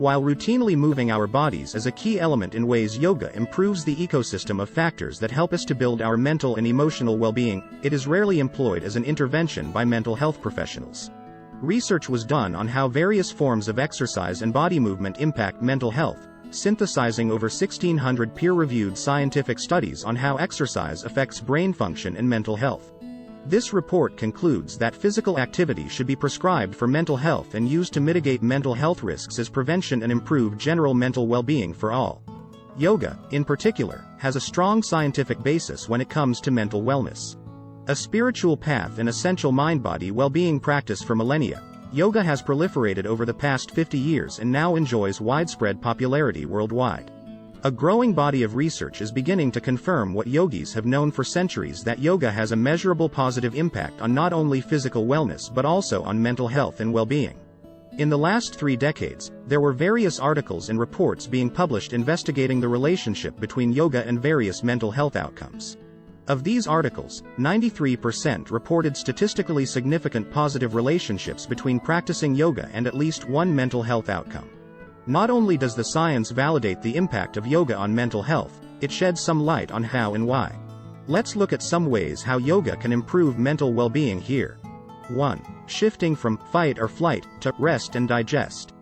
While routinely moving our bodies is a key element in ways yoga improves the ecosystem of factors that help us to build our mental and emotional well-being, it is rarely employed as an intervention by mental health professionals. Research was done on how various forms of exercise and body movement impact mental health, synthesizing over 1,600 peer-reviewed scientific studies on how exercise affects brain function and mental health. This report concludes that physical activity should be prescribed for mental health and used to mitigate mental health risks as prevention and improve general mental well-being for all. Yoga, in particular, has a strong scientific basis when it comes to mental wellness. A spiritual path and essential mind-body well-being practice for millennia, yoga has proliferated over the past 50 years and now enjoys widespread popularity worldwide. A growing body of research is beginning to confirm what yogis have known for centuries, that yoga has a measurable positive impact on not only physical wellness but also on mental health and well-being. In the last 3 decades, there were various articles and reports being published investigating the relationship between yoga and various mental health outcomes. Of these articles, 93% reported statistically significant positive relationships between practicing yoga and at least one mental health outcome. Not only does the science validate the impact of yoga on mental health, it sheds some light on how and why. Let's look at some ways how yoga can improve mental well-being here. 1. Shifting from fight or flight to rest and digest.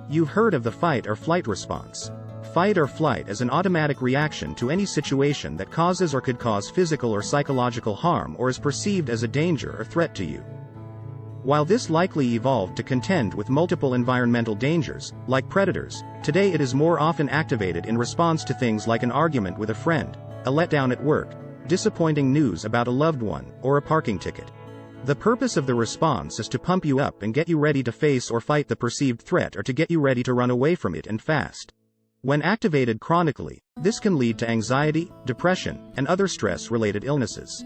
You've heard of the fight or flight response. Fight or flight is an automatic reaction to any situation that causes or could cause physical or psychological harm or is perceived as a danger or threat to you. While this likely evolved to contend with multiple environmental dangers, like predators, today it is more often activated in response to things like an argument with a friend, a letdown at work, disappointing news about a loved one, or a parking ticket. The purpose of the response is to pump you up and get you ready to face or fight the perceived threat, or to get you ready to run away from it, and fast. When activated chronically, this can lead to anxiety, depression, and other stress-related illnesses.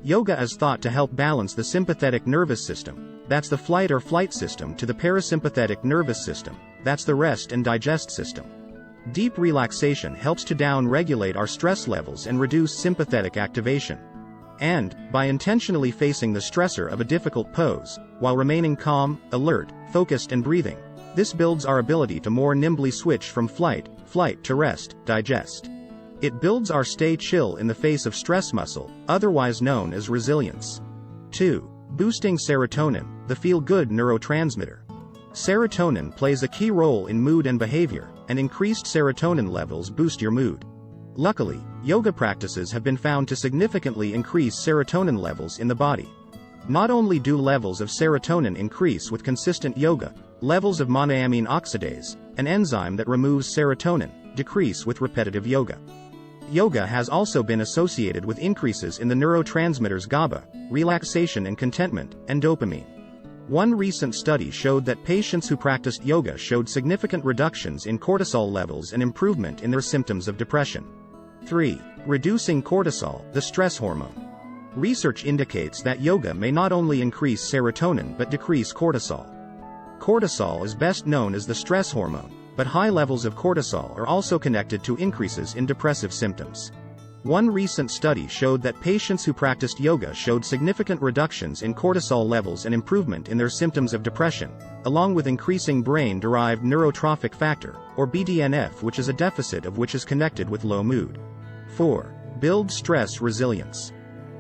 Yoga is thought to help balance the sympathetic nervous system, that's the flight or flight system, to the parasympathetic nervous system, that's the rest and digest system. Deep relaxation helps to down-regulate our stress levels and reduce sympathetic activation. And, by intentionally facing the stressor of a difficult pose, while remaining calm, alert, focused and breathing, this builds our ability to more nimbly switch from flight to rest, digest. It builds our stay chill in the face of stress muscle, otherwise known as resilience. 2. Boosting serotonin, the feel-good neurotransmitter. Serotonin plays a key role in mood and behavior, and increased serotonin levels boost your mood. Luckily, yoga practices have been found to significantly increase serotonin levels in the body. Not only do levels of serotonin increase with consistent yoga, levels of monoamine oxidase, an enzyme that removes serotonin, decrease with repetitive yoga. Yoga has also been associated with increases in the neurotransmitters GABA, relaxation and contentment, and dopamine. One recent study showed that patients who practiced yoga showed significant reductions in cortisol levels and improvement in their symptoms of depression. 3. Reducing cortisol, the stress hormone. Research indicates that yoga may not only increase serotonin but decrease cortisol. Cortisol is best known as the stress hormone, but high levels of cortisol are also connected to increases in depressive symptoms. One recent study showed that patients who practiced yoga showed significant reductions in cortisol levels and improvement in their symptoms of depression, along with increasing brain-derived neurotrophic factor, or BDNF, which is a deficit of which is connected with low mood. 4. Build stress resilience.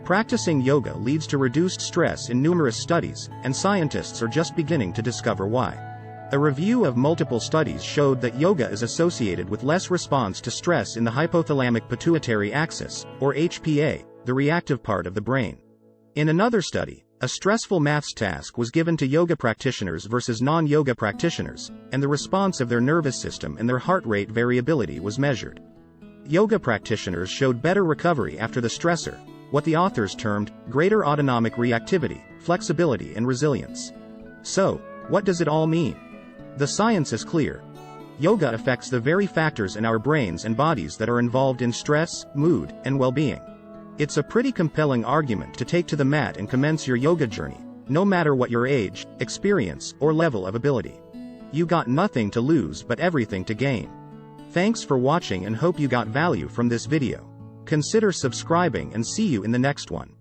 Practicing yoga leads to reduced stress in numerous studies, and scientists are just beginning to discover why. A review of multiple studies showed that yoga is associated with less response to stress in the hypothalamic pituitary axis, or HPA, the reactive part of the brain. In another study, a stressful maths task was given to yoga practitioners versus non-yoga practitioners, and the response of their nervous system and their heart rate variability was measured. Yoga practitioners showed better recovery after the stressor, what the authors termed greater autonomic reactivity, flexibility and resilience. So, what does it all mean? The science is clear. Yoga affects the very factors in our brains and bodies that are involved in stress, mood, and well-being. It's a pretty compelling argument to take to the mat and commence your yoga journey, no matter what your age, experience, or level of ability. You got nothing to lose but everything to gain. Thanks for watching and hope you got value from this video. Consider subscribing and see you in the next one.